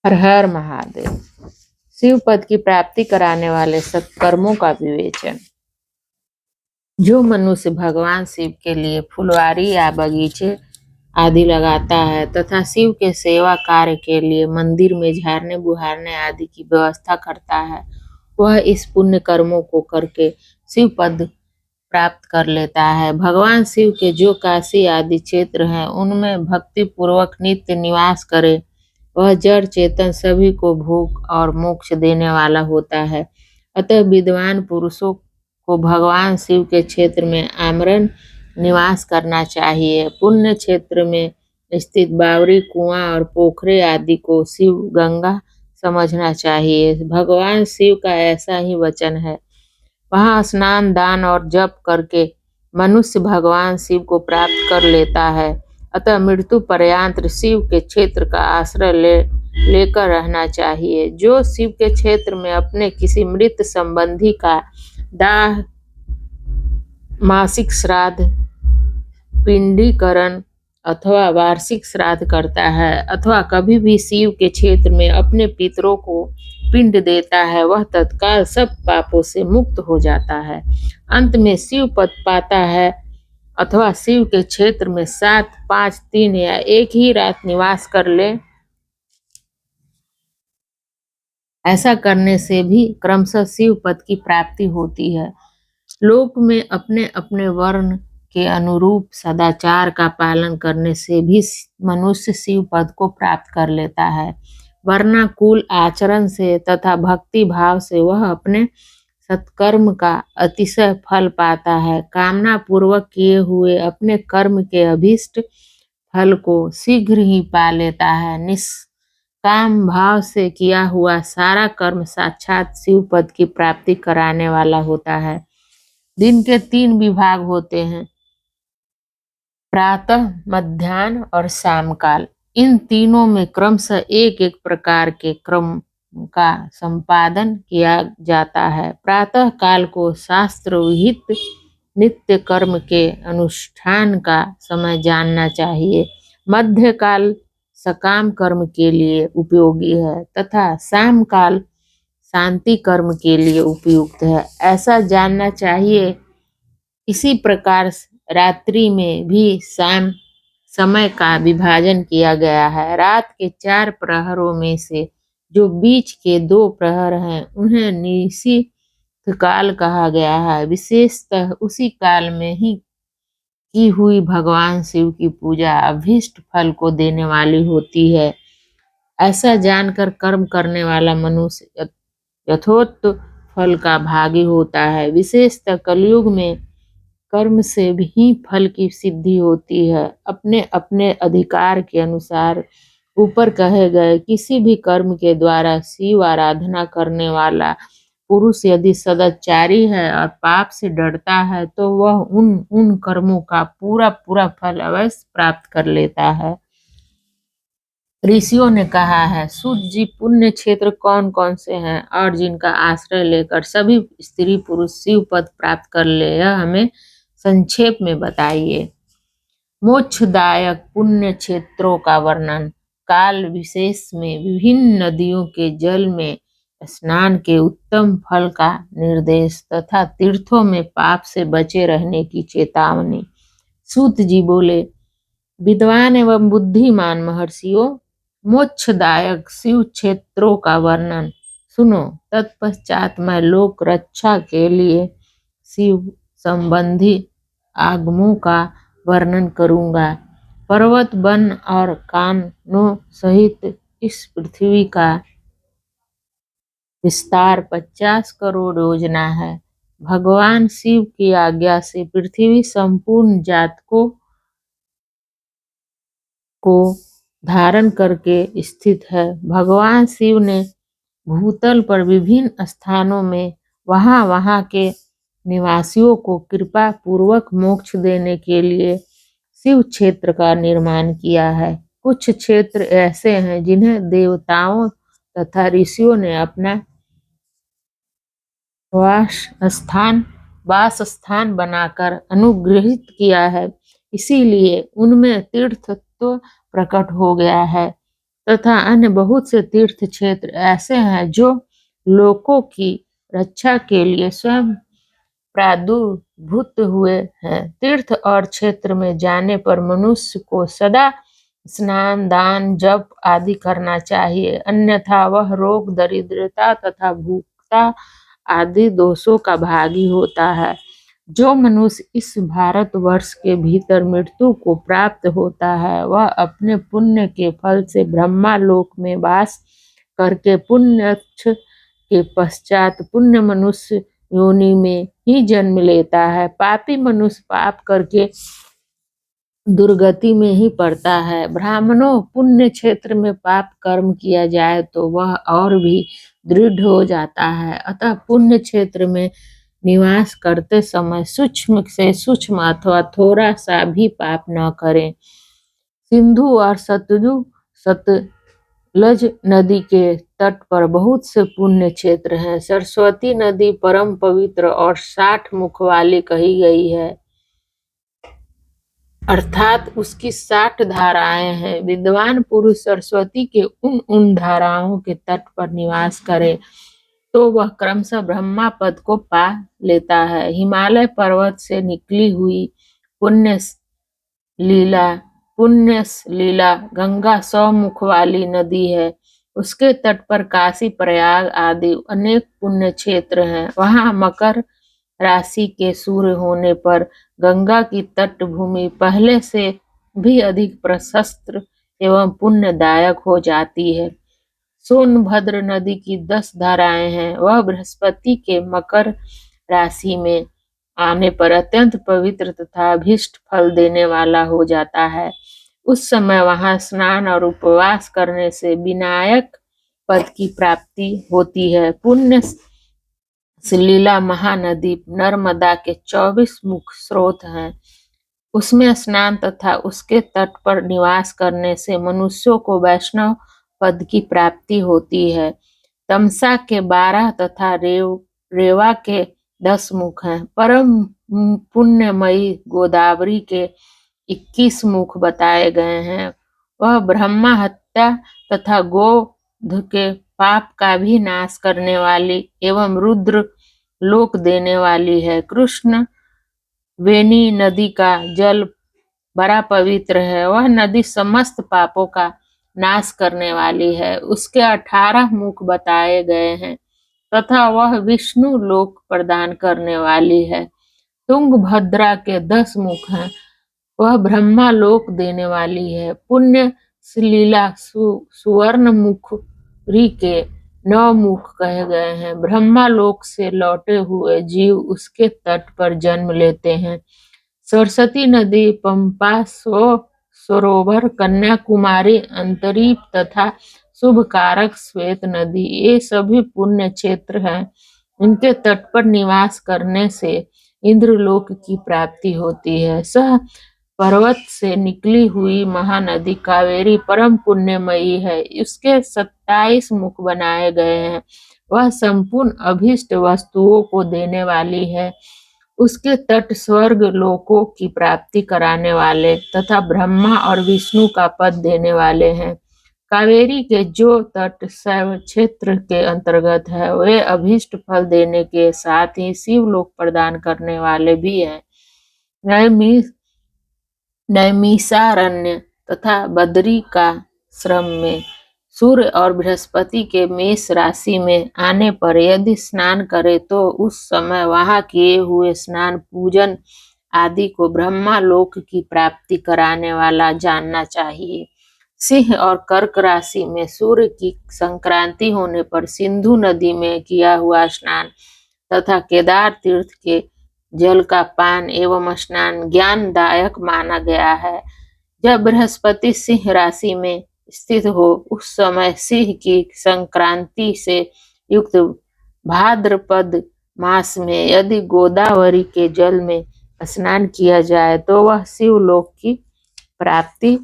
हर हर महादेव। शिव पद की प्राप्ति कराने वाले सत्कर्मों का विवेचन। जो मनुष्य भगवान शिव के लिए फुलवारी या बगीचे आदि लगाता है तथा शिव के सेवा कार्य के लिए मंदिर में झाड़ने बुहारने आदि की व्यवस्था करता है, वह इस पुण्य कर्मों को करके शिव पद प्राप्त कर लेता है। भगवान शिव के जो काशी आदि क्षेत्र हैं, उनमें भक्ति पूर्वक नित्य निवास करे, वह जड़ चेतन सभी को भोग और मोक्ष देने वाला होता है। अतः विद्वान पुरुषों को भगवान शिव के क्षेत्र में आमरण निवास करना चाहिए। पुण्य क्षेत्र में स्थित बावड़ी, कुआं और पोखरे आदि को शिव गंगा समझना चाहिए। भगवान शिव का ऐसा ही वचन है, वहां स्नान दान और जप करके मनुष्य भगवान शिव को प्राप्त कर लेता है। अतः मृत्यु पर्यंत शिव के क्षेत्र का आश्रय लेकर रहना चाहिए। जो शिव के क्षेत्र में अपने किसी मृत संबंधी का दाह, मासिक श्राद्ध, पिंडीकरण अथवा वार्षिक श्राद्ध करता है अथवा कभी भी शिव के क्षेत्र में अपने पितरों को पिंड देता है, वह तत्काल सब पापों से मुक्त हो जाता है। अंत में शिव पद पाता है अथवा शिव के क्षेत्र में 7, 5, 3 या एक ही रात निवास कर ले। ऐसा करने से भी क्रमशः शिव पद की प्राप्ति होती है। लोक में अपने अपने वर्ण के अनुरूप सदाचार का पालन करने से भी मनुष्य शिव पद को प्राप्त कर लेता है। वर्णाकुल आचरण से तथा भक्ति भाव से वह अपने सत्कर्म का अतिशय फल पाता है। कामना पूर्वक किए हुए अपने कर्म के अभीष्ट फल को शीघ्र ही पा लेता है। निष्काम भाव से किया हुआ सारा कर्म साक्षात शिव पद की प्राप्ति कराने वाला होता है। दिन के 3 विभाग होते हैं, प्रातः, मध्याह्न और शाम काल। इन तीनों में क्रमशः एक एक प्रकार के क्रम का संपादन किया जाता है। प्रातः काल को शास्त्र विहित नित्य कर्म के अनुष्ठान का समय जानना चाहिए। मध्य काल सकाम कर्म के लिए उपयोगी है तथा शाम काल शांति कर्म के लिए उपयुक्त है, ऐसा जानना चाहिए। इसी प्रकार रात्रि में भी शाम समय का विभाजन किया गया है। रात के 4 प्रहरों में से जो बीच के 2 प्रहर हैं, उन्हें निशीथ काल कहा गया है। विशेषतः उसी काल में ही की हुई भगवान शिव की पूजा अभीष्ट फल को देने वाली होती है। ऐसा जानकर कर्म करने वाला मनुष्य यथोक्त फल का भागी होता है। विशेषतः कलयुग में कर्म से भी फल की सिद्धि होती है। अपने अपने अधिकार के अनुसार ऊपर कहे गए किसी भी कर्म के द्वारा शिव आराधना करने वाला पुरुष यदि सदाचारी है और पाप से डरता है, तो वह उन कर्मों का पूरा पूरा फल अवश्य प्राप्त कर लेता है। ऋषियों ने कहा है, सूत जी पुण्य क्षेत्र कौन कौन से हैं और जिनका आश्रय लेकर सभी स्त्री पुरुष शिव पद प्राप्त कर ले, यह हमें संक्षेप में बताइए। मोक्षदायक पुण्य क्षेत्रों का वर्णन। काल विशेष में विभिन्न नदियों के जल में स्नान के उत्तम फल का निर्देश तथा तीर्थों में पाप से बचे रहने की चेतावनी। सूत जी बोले, विद्वान एवं बुद्धिमान महर्षियों, मोक्षदायक शिव क्षेत्रों का वर्णन सुनो। तत्पश्चात मैं लोक रक्षा के लिए शिव संबंधी आगमों का वर्णन करूंगा। पर्वत, वन और कानों सहित इस पृथ्वी का विस्तार 50 करोड़ योजना है। भगवान शिव की आज्ञा से पृथ्वी संपूर्ण जातकों को धारण करके स्थित है। भगवान शिव ने भूतल पर विभिन्न स्थानों में वहां के निवासियों को कृपा पूर्वक मोक्ष देने के लिए शिव क्षेत्र का निर्माण किया है। कुछ क्षेत्र ऐसे हैं जिन्हें देवताओं तथा ऋषियों ने अपना वास स्थान बनाकर अनुग्रहित किया है, इसीलिए उनमें तीर्थत्व प्रकट हो गया है। तथा अन्य बहुत से तीर्थ क्षेत्र ऐसे हैं जो लोकों की रक्षा के लिए स्वयं प्रादुर्भूत हुए हैं। तीर्थ और क्षेत्र में जाने पर मनुष्य को सदा स्नान, दान, जप आदि करना चाहिए, अन्यथा वह रोग, दरिद्रता तथा भूखता आदि दोषों का भागी होता है। जो मनुष्य इस भारतवर्ष के भीतर मृत्यु को प्राप्त होता है, वह अपने पुण्य के फल से ब्रह्मालोक में वास करके पुण्यक्ष के पश्चात पुण्य मनुष्य योनि में ही जन्म लेता है। पापी मनुष्य पाप करके दुर्गति में ही पड़ता है। ब्राह्मणों, पुण्य क्षेत्र में पाप कर्म किया जाए तो वह और भी दृढ़ हो जाता है। अतः पुण्य क्षेत्र में निवास करते समय सूक्ष्म से सूक्ष्म अथवा थोड़ा सा भी पाप न करें। सिंधु और सतलज नदी के तट पर बहुत से पुण्य क्षेत्र हैं। सरस्वती नदी परम पवित्र और 60 मुख वाली कही गई है, अर्थात उसकी 60 धाराएं हैं। विद्वान पुरुष सरस्वती के उन धाराओं के तट पर निवास करे तो वह क्रमशः ब्रह्मा पद को पा लेता है। हिमालय पर्वत से निकली हुई पुण्य लीला गंगा 100 मुख वाली नदी है। उसके तट पर काशी, प्रयाग आदि अनेक पुण्य क्षेत्र हैं। वहां मकर राशि के सूर्य होने पर गंगा की तटभूमि पहले से भी अधिक प्रशस्त एवं पुण्यदायक हो जाती है। सोनभद्र नदी की 10 धाराएं हैं। वह बृहस्पति के मकर राशि में आने पर अत्यंत पवित्र तथा अभीष्ट फल देने वाला हो जाता है। उस समय वहां स्नान और उपवास करने से विनायक पद की प्राप्ति होती है। पुण्य सलीला महानदी नर्मदा के 24 मुख स्रोत हैं। उसमें स्नान तथा उसके तट पर निवास करने से मनुष्यों को वैष्णव पद की प्राप्ति होती है। तमसा के 12 तथा रेवा के 10 मुख हैं। परम पुण्यमयी गोदावरी के 21 मुख बताए गए हैं। वह ब्रह्मा हत्या तथा गोध के पाप का भी नाश करने वाली एवं रुद्र लोक देने वाली है। कृष्ण वेणी नदी का जल बड़ा पवित्र है। वह नदी समस्त पापों का नाश करने वाली है। उसके 18 मुख बताए गए हैं तथा वह विष्णु लोक प्रदान करने वाली है। तुंगभद्रा के 10 मुख हैं। वह ब्रह्मा लोक देने वाली है। पुण्य सलीला सुवर्ण मुखरी के 9 मुख कहे गए हैं। ब्रह्मा लोक से लौटे हुए जीव उसके तट पर जन्म लेते हैं। सरस्वती नदी, पंपा, सरोवर, कन्याकुमारी, अंतरीप तथा शुभकारक श्वेत नदी, ये सभी पुण्य क्षेत्र हैं। इनके तट पर निवास करने से इंद्रलोक की प्राप्ति होती है। सह पर्वत से निकली हुई महानदी कावेरी परम पुण्यमयी है। इसके 27 मुख बनाए गए हैं। वह संपूर्ण अभीष्ट वस्तुओं को देने वाली है। उसके तट स्वर्ग लोकों की प्राप्ति कराने वाले तथा ब्रह्मा और विष्णु का पद देने वाले हैं। कावेरी के जो तट शैव क्षेत्र के अंतर्गत है, वे अभीष्ट फल देने के साथ ही शिवलोक प्रदान करने वाले भी हैं। नैमिषारण्य तथा बदरी का श्रम में सूर्य और बृहस्पति के मेष राशि में आने पर यदि स्नान करे तो उस समय वहां किए हुए स्नान पूजन आदि को ब्रह्मा लोक की प्राप्ति कराने वाला जानना चाहिए। सिंह और कर्क राशि में सूर्य की संक्रांति होने पर सिंधु नदी में किया हुआ स्नान तथा केदार तीर्थ के जल का पान एवं स्नान ज्ञानदायक माना गया है। जब बृहस्पति सिंह राशि में स्थित हो उस समय सिंह की संक्रांति से युक्त भाद्रपद मास में यदि गोदावरी के जल में स्नान किया जाए तो वह शिवलोक की प्राप्ति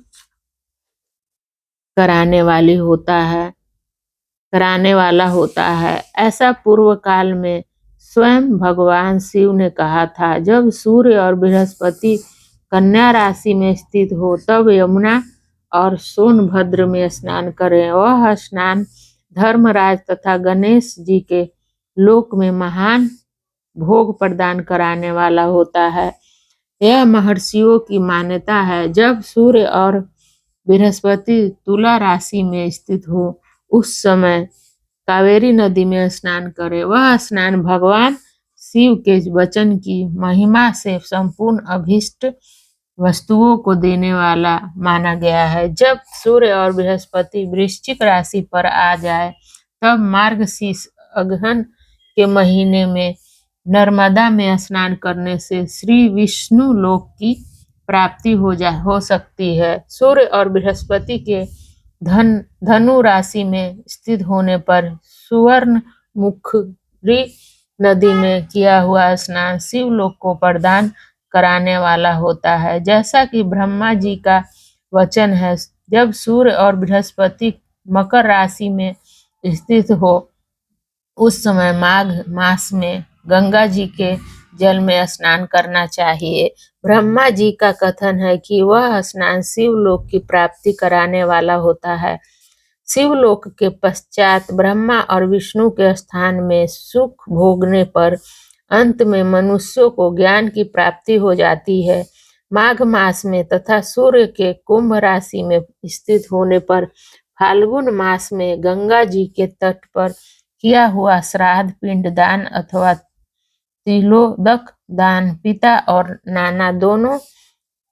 कराने वाला होता है। ऐसा पूर्व काल में स्वयं भगवान शिव ने कहा था। जब सूर्य और बृहस्पति कन्या राशि में स्थित हो तब यमुना और सोनभद्र में स्नान करें। वह स्नान धर्मराज तथा गणेश जी के लोक में महान भोग प्रदान कराने वाला होता है। यह महर्षियों की मान्यता है। जब सूर्य और बृहस्पति तुला राशि में स्थित हो, उस समय कावेरी नदी में स्नान करें। वह स्नान भगवान शिव के वचन की महिमा से संपूर्ण अभीष्ट वस्तुओं को देने वाला माना गया है। जब सूर्य और बृहस्पति वृश्चिक राशि पर आ जाए, तब मार्गशीर्ष अगहन के महीने में नर्मदा में स्नान करने से श्री विष्णु लोक की प्राप्ति हो सकती है। सूर्य और बृहस्पति के धनु राशि में स्थित होने पर सुवर्ण मुखरी नदी में किया हुआ स्नान शिवलोक को प्रदान कराने वाला होता है। जैसा कि ब्रह्मा जी का वचन है, जब सूर्य और बृहस्पति मकर राशि में स्थित हो, उस समय माघ मास में गंगा जी के जल में स्नान करना चाहिए। ब्रह्मा जी का कथन है कि वह स्नान शिवलोक की प्राप्ति कराने वाला होता है। शिवलोक के पश्चात ब्रह्मा और विष्णु के स्थान में सुख भोगने पर अंत में मनुष्यों को ज्ञान की प्राप्ति हो जाती है। माघ मास में तथा सूर्य के कुंभ राशि में स्थित होने पर फाल्गुन मास में गंगा जी के तट पर किया हुआ श्राद्ध, पिंडदान अथवा तिलोदक दान पिता और नाना दोनों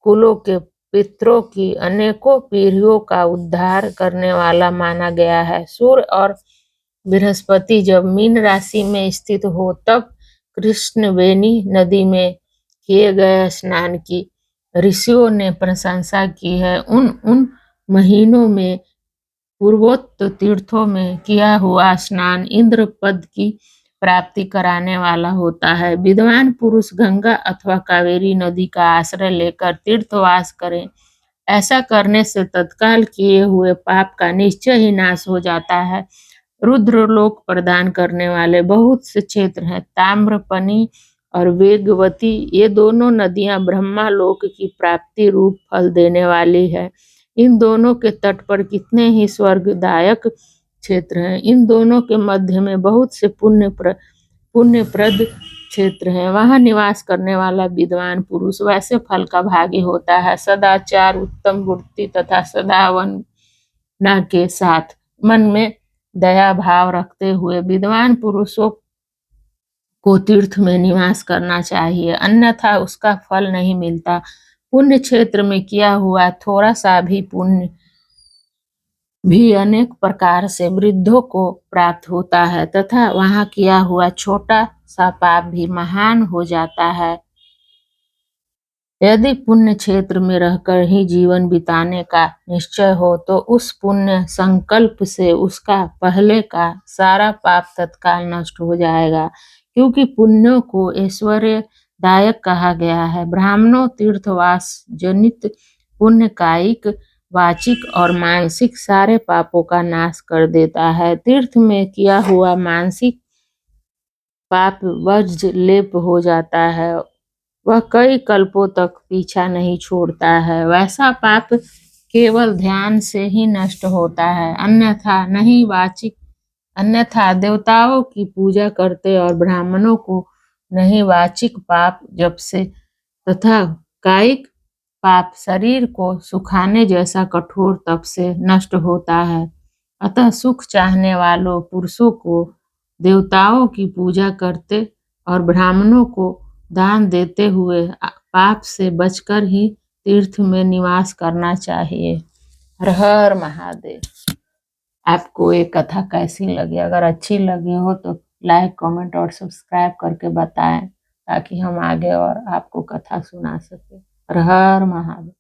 कुलों के पितरों की अनेकों पीढ़ियों का उद्धार करने वाला माना गया है। सूर्य और बृहस्पति जब मीन राशि में स्थित हो, तब कृष्णवेणी नदी में किए गए स्नान की ऋषियों ने प्रशंसा की है। उन महीनों में पूर्वोक्त तीर्थों में किया हुआ स्नान इंद्र पद की प्राप्ति कराने वाला होता है। विद्वान पुरुष गंगा अथवा कावेरी नदी का आश्रय लेकर तीर्थवास करें। ऐसा करने से तत्काल किए हुए पाप का निश्चय ही नाश हो जाता है। रुद्रलोक प्रदान करने वाले बहुत से क्षेत्र हैं। ताम्रपनी और वेगवती, ये दोनों नदियां ब्रह्मा लोक की प्राप्ति रूप फल देने वाली है। इन दोनों के तट पर कितने ही स्वर्गदायक क्षेत्र हैं। इन दोनों के मध्य में बहुत से पुण्यप्रद क्षेत्र है। वहां निवास करने वाला विद्वान पुरुष वैसे फल का भागी होता है। सदाचार, उत्तम वृत्ति तथा सद्भावना के साथ मन में दया भाव रखते हुए विद्वान पुरुषों को तीर्थ में निवास करना चाहिए, अन्यथा उसका फल नहीं मिलता। पुण्य क्षेत्र में किया हुआ थोड़ा सा भी पुण्य भी अनेक प्रकार से वृद्धों को प्राप्त होता है तथा वहां किया हुआ छोटा सा पाप भी महान हो जाता है। यदि पुण्य क्षेत्र में रहकर ही जीवन बिताने का निश्चय हो, तो उस पुण्य संकल्प से उसका पहले का सारा पाप तत्काल नष्ट हो जाएगा, क्योंकि पुण्यों को ऐश्वर्यदायक कहा गया है। ब्राह्मणों तीर्थवास जनित पुण्य कायिक, वाचिक और मानसिक सारे पापों का नाश कर देता है। तीर्थ में किया हुआ मानसिक पाप वज्र लेप हो जाता है, वह कई कल्पों तक पीछा नहीं छोड़ता है। वैसा पाप केवल ध्यान से ही नष्ट होता है, अन्यथा नहीं। वाचिक अन्यथा देवताओं की पूजा करते और ब्राह्मणों को नहीं वाचिक पाप जप से तथा कायिक पाप शरीर को सुखाने जैसा कठोर तप से नष्ट होता है। अतः सुख चाहने वालों पुरुषों को देवताओं की पूजा करते और ब्राह्मणों को दान देते हुए पाप से बचकर ही तीर्थ में निवास करना चाहिए। हर हर महादेव। आपको ये कथा कैसी लगी? अगर अच्छी लगी हो तो लाइक, कमेंट और सब्सक्राइब करके बताएं, ताकि हम आगे और आपको कथा सुना सके। हर हर महादेव।